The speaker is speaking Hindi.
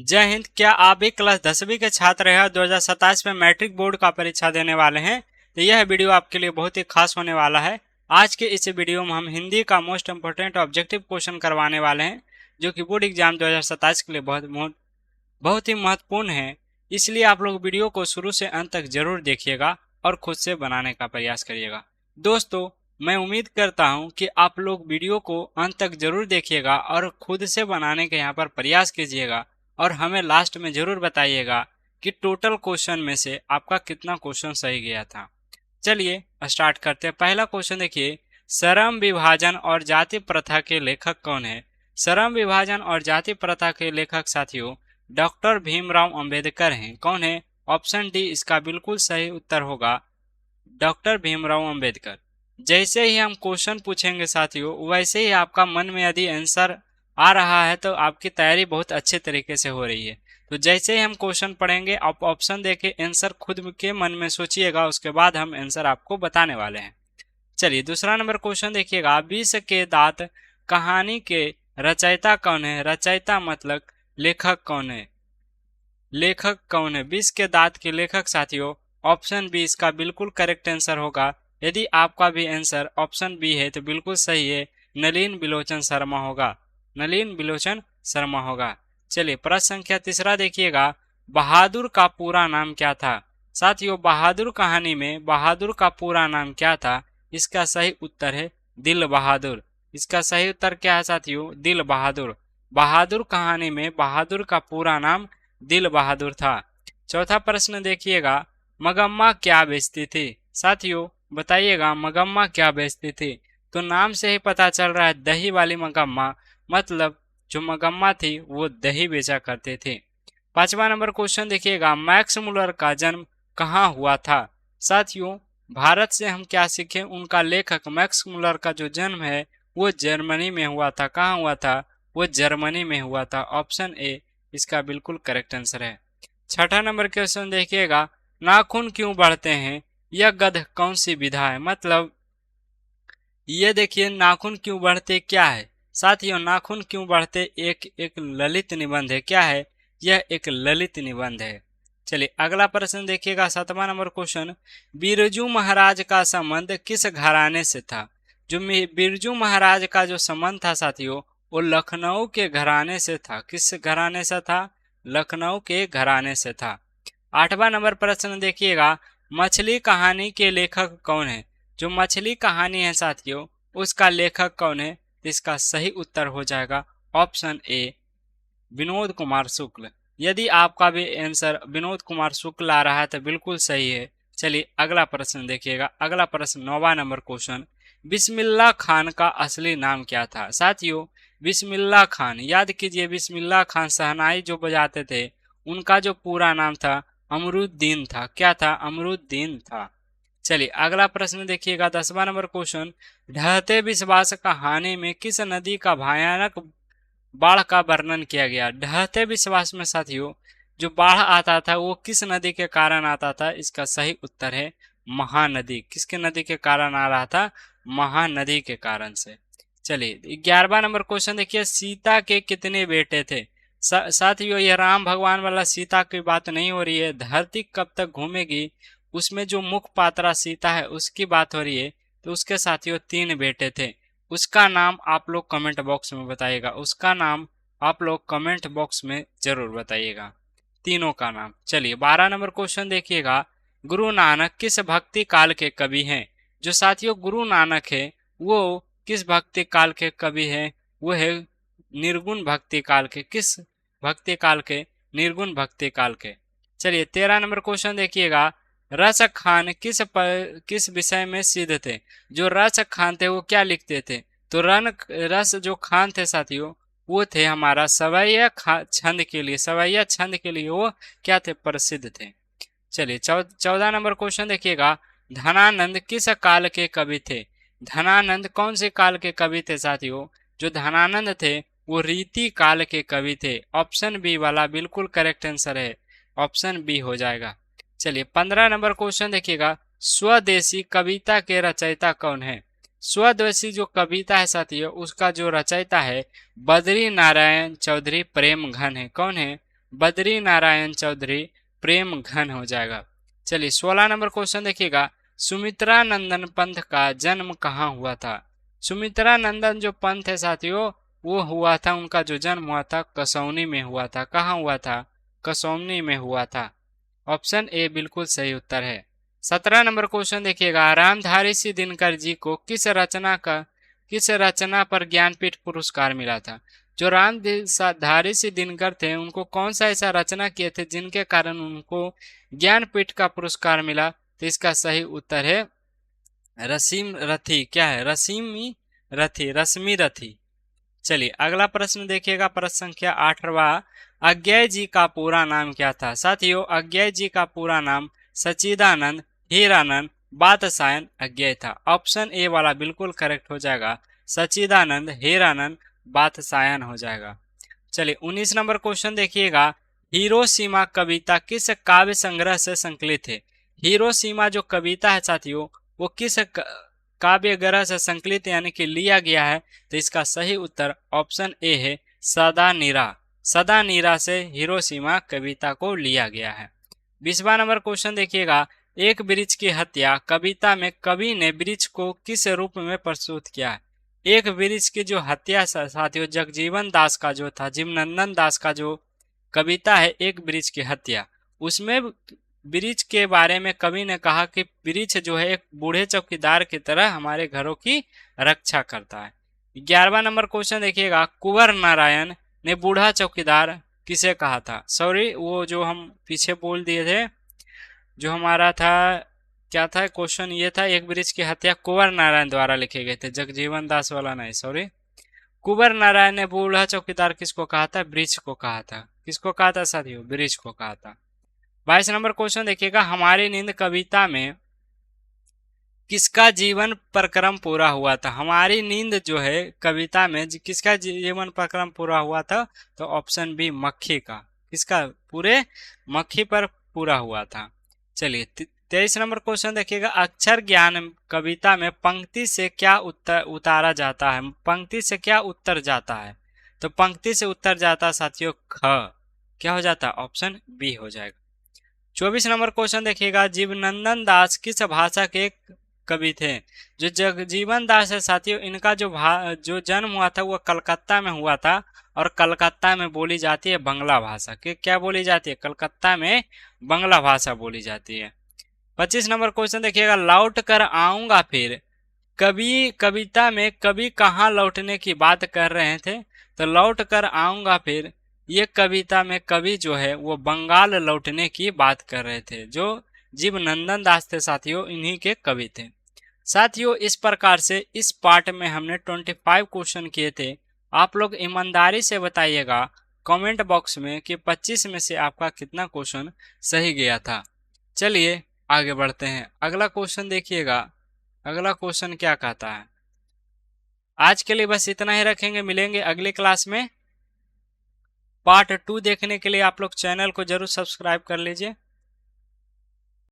जय हिंद। क्या आप भी क्लास 10वीं के छात्र हैं और 2027 में मैट्रिक बोर्ड का परीक्षा देने वाले हैं? तो यह वीडियो आपके लिए बहुत ही खास होने वाला है। आज के इस वीडियो में हम हिंदी का मोस्ट इम्पोर्टेंट ऑब्जेक्टिव क्वेश्चन करवाने वाले हैं, जो कि बोर्ड एग्जाम 2027 के लिए बहुत ही महत्वपूर्ण है। इसलिए आप लोग वीडियो को शुरू से अंत तक जरूर देखिएगा और खुद से बनाने का प्रयास करिएगा। दोस्तों, मैं उम्मीद करता हूं कि आप लोग वीडियो को अंत तक जरूर देखिएगा और खुद से बनाने के यहाँ पर प्रयास कीजिएगा और हमें लास्ट में जरूर बताइएगा कि टोटल क्वेश्चन में से आपका कितना क्वेश्चन सही गया था। चलिए स्टार्ट करते हैं। पहला क्वेश्चन देखिए, श्रम विभाजन और जाति प्रथा के लेखक कौन है? श्रम विभाजन और जाति प्रथा के लेखक साथियों डॉक्टर भीमराव अंबेडकर हैं। कौन है? ऑप्शन डी इसका बिल्कुल सही उत्तर होगा, डॉक्टर भीमराव अंबेडकर। जैसे ही हम क्वेश्चन पूछेंगे साथियों, वैसे ही आपका मन में यदि आंसर आ रहा है तो आपकी तैयारी बहुत अच्छे तरीके से हो रही है। तो जैसे ही हम क्वेश्चन पढ़ेंगे, आप ऑप्शन देके आंसर खुद के मन में सोचिएगा, उसके बाद हम आंसर आपको बताने वाले हैं। चलिए दूसरा नंबर क्वेश्चन देखिएगा, विष के दांत कहानी के रचयिता कौन है? रचयिता मतलब लेखक कौन है? लेखक कौन है? विष के दांत के लेखक साथियों ऑप्शन बी इसका बिल्कुल करेक्ट आंसर होगा। यदि आपका भी आंसर ऑप्शन बी है तो बिल्कुल सही है, नलिन बिलोचन शर्मा होगा। नलिन बिलोचन शर्मा होगा। चलिए प्रश्न संख्या तीसरा देखिएगा, बहादुर का पूरा नाम क्या था? साथियों बहादुर कहानी में बहादुर का पूरा नाम क्या था? इसका सही उत्तर है दिल बहादुर। इसका सही उत्तर क्या है साथियों? दिल बहादुर। बहादुर कहानी में बहादुर का पूरा नाम दिल बहादुर था। चौथा प्रश्न देखिएगा, मगम्मा क्या बेचती थी? साथियों बताइएगा मगम्मा क्या बेचती थी? तो नाम से ही पता चल रहा है दही वाली मगम्मा, मतलब जो मगम्मा थी वो दही बेचा करते थे। पांचवा नंबर क्वेश्चन देखिएगा, मैक्स मुलर का जन्म कहाँ हुआ था? साथियों भारत से हम क्या सीखे? उनका लेखक मैक्स मुलर का जो जन्म है वो जर्मनी में हुआ था। कहाँ हुआ था? वो जर्मनी में हुआ था। ऑप्शन ए इसका बिल्कुल करेक्ट आंसर है। छठा नंबर क्वेश्चन देखिएगा, नाखून क्यों बढ़ते हैं? यह गध कौन सी विधा है? मतलब ये देखिए नाखून क्यों बढ़ते क्या है? साथियों नाखून क्यों बढ़ते एक ललित निबंध है। क्या है? यह एक ललित निबंध है। चलिए अगला प्रश्न देखिएगा, सातवां नंबर क्वेश्चन, बिरजू महाराज का संबंध किस घराने से था? जो बिरजू महाराज का जो संबंध था साथियों वो लखनऊ के घराने से था। किस घराने से था? लखनऊ के घराने से था। आठवां नंबर प्रश्न देखिएगा, मछली कहानी के लेखक कौन है? जो मछली कहानी है साथियों उसका लेखक कौन है? इसका सही उत्तर हो जाएगा ऑप्शन ए विनोद कुमार शुक्ल। यदि आपका भी आंसर विनोद कुमार शुक्ल आ रहा है तो बिल्कुल सही है। चलिए अगला प्रश्न देखिएगा। अगला प्रश्न 9वां नंबर क्वेश्चन, बिस्मिल्लाह खान का असली नाम क्या था? साथियों बिस्मिल्लाह खान, याद कीजिए बिस्मिल्लाह खान शहनाई जो बजाते थे उनका जो पूरा नाम था अमरुद्दीन था। क्या था? अमरुद्दीन था। चलिए अगला प्रश्न देखिएगा, 10वां नंबर क्वेश्चन, ढहते विश्वास कहानी में किस नदी का भयानक बाढ़ का वर्णन किया गया? ढहते विश्वास में साथियों जो बाढ़ आता था वो किस नदी के कारण आता था? इसका सही उत्तर है महानदी। किसके नदी के कारण आ रहा था? महानदी के कारण से। चलिए 11वां नंबर क्वेश्चन देखिए, सीता के कितने बेटे थे? साथियों यह राम भगवान वाला सीता की बात नहीं हो रही है। धरती कब तक घूमेगी उसमें जो मुख्य पात्रा सीता है उसकी बात हो रही है। तो उसके साथियों 3 बेटे थे। उसका नाम आप लोग कमेंट बॉक्स में बताइएगा। उसका नाम आप लोग कमेंट बॉक्स में जरूर बताइएगा, तीनों का नाम। चलिए 12 नंबर क्वेश्चन देखिएगा, गुरु नानक किस भक्ति काल के कवि हैं? जो साथियों गुरु नानक है वो किस भक्ति काल के कवि है? वो है निर्गुण भक्ति काल के। किस भक्ति काल के? निर्गुण भक्ति काल के। चलिए 13 नंबर क्वेश्चन देखिएगा, रस खान किस विषय में सिद्ध थे? जो रस खान थे वो क्या लिखते थे? तो रस जो खान थे साथियों वो थे हमारा सवैया छंद के लिए। सवैया छंद के लिए वो क्या थे? प्रसिद्ध थे। चलिए 14 नंबर क्वेश्चन देखिएगा, धनानंद किस काल के कवि थे? धनानंद कौन से काल के कवि थे साथियों? जो धनानंद थे वो रीति काल के कवि थे। ऑप्शन बी वाला बिल्कुल करेक्ट आंसर है, ऑप्शन बी हो जाएगा। चलिए 15 नंबर क्वेश्चन देखिएगा, स्वदेशी कविता के रचयिता कौन है? स्वदेशी जो कविता है साथियों उसका जो रचयिता है बद्री नारायण चौधरी प्रेम घन है। कौन है? बद्री नारायण चौधरी प्रेम घन हो जाएगा। चलिए 16 नंबर क्वेश्चन देखिएगा, सुमित्रा नंदन पंथ का जन्म कहाँ हुआ था। सुमित्रा नंदन जो पंथ है साथियों, वो हुआ था, उनका जो जन्म हुआ था कसौनी में हुआ था। कहाँ हुआ था? कसौनी में हुआ था। ऑप्शन ए बिल्कुल सही उत्तर है। 17 नंबर क्वेश्चन देखिएगा, रामधारी सिंह दिनकर जी को किस रचना पर ज्ञानपीठ पुरस्कार मिला था। जो रामधारी सिंह दिनकर थे, उनको कौन सा ऐसा रचना किए थे जिनके कारण उनको ज्ञानपीठ का पुरस्कार मिला। तो इसका सही उत्तर है रसीम रथी। क्या है? रश्मि रथी। चलिए अगला प्रश्न देखिएगा, प्रश्न संख्या 8वां, अज्ञेय जी का पूरा नाम क्या था। साथियों अज्ञेय जी का पूरा नाम सच्चिदानंद हीरानंद बातसायन अज्ञेय था। ऑप्शन ए वाला बिल्कुल करेक्ट हो जाएगा, सच्चिदानंद हीरानंद बातसायन हो जाएगा। चलिए 19 नंबर क्वेश्चन देखिएगा, हिरोशिमा कविता किस काव्य संग्रह से संकलित है। हिरोशिमा जो कविता है साथियों, वो किस काव्य ग्रह से संकलित यानी कि लिया गया है। तो इसका सही उत्तर ऑप्शन ए है, सदा नीरा। सदा नीरा से हिरोशिमा कविता को लिया गया है। 20वां नंबर क्वेश्चन देखिएगा, एक वृक्ष की हत्या कविता में कवि ने वृक्ष को किस रूप में प्रस्तुत किया है। एक वृक्ष की जो हत्या साथियों जगजीवन दास का जो था, जीवनंदन दास का जो कविता है एक वृक्ष की हत्या, उसमें वृक्ष के बारे में कवि ने कहा कि वृक्ष जो है एक बूढ़े चौकीदार की तरह हमारे घरों की रक्षा करता है। 11वां नंबर क्वेश्चन देखिएगा, कुंवर नारायण ने बूढ़ा चौकीदार किसे कहा था। सॉरी वो जो हम पीछे बोल दिए थे, जो हमारा था क्या था क्वेश्चन, ये था एक वृक्ष की हत्या कुंवर नारायण द्वारा लिखे गए थे, जगजीवन दास वाला नहीं, सॉरी। कुंवर नारायण ने बूढ़ा चौकीदार किसको कहा था? वृक्ष को कहा था। किसको कहा था साथियों? वृक्ष को कहा था। 22 नंबर क्वेश्चन देखिएगा, हमारी नींद कविता में किसका जीवन प्रक्रम पूरा हुआ था। हमारी नींद जो है कविता में किसका जीवन प्रक्रम पूरा हुआ था। तो ऑप्शन बी मक्खी का। किसका? पूरे मक्खी पर पूरा हुआ था। चलिए 23 नंबर क्वेश्चन देखिएगा, अक्षर ज्ञान कविता में पंक्ति से क्या उतारा जाता है। पंक्ति से क्या उत्तर जाता है। तो पंक्ति से उत्तर जाता साथियों ख। क्या हो जाता? ऑप्शन बी हो जाएगा। 24 नंबर क्वेश्चन देखिएगा, जीवनंदन दास किस भाषा के कवि थे। जो जगजीवन दास है साथियों, इनका जो जन्म हुआ था वो कलकत्ता में हुआ था, और कलकत्ता में बोली जाती है बंगला भाषा। क्या बोली जाती है? कलकत्ता में बंगला भाषा बोली जाती है। 25 नंबर क्वेश्चन देखिएगा, लौट कर आऊंगा फिर कवि कविता में कवि कहाँ लौटने की बात कर रहे थे। तो लौट कर आऊंगा फिर ये कविता में कवि जो है वो बंगाल लौटने की बात कर रहे थे। जो जीवनंदन दास थे साथियों, इन्हीं के कवि थे। साथियों इस प्रकार से इस पार्ट में हमने 25 क्वेश्चन किए थे। आप लोग ईमानदारी से बताइएगा कमेंट बॉक्स में कि 25 में से आपका कितना क्वेश्चन सही गया था। चलिए आगे बढ़ते हैं, अगला क्वेश्चन देखिएगा। अगला क्वेश्चन क्या कहता है। आज के लिए बस इतना ही रखेंगे, मिलेंगे अगली क्लास में। पार्ट 2 देखने के लिए आप लोग चैनल को जरूर सब्सक्राइब कर लीजिए।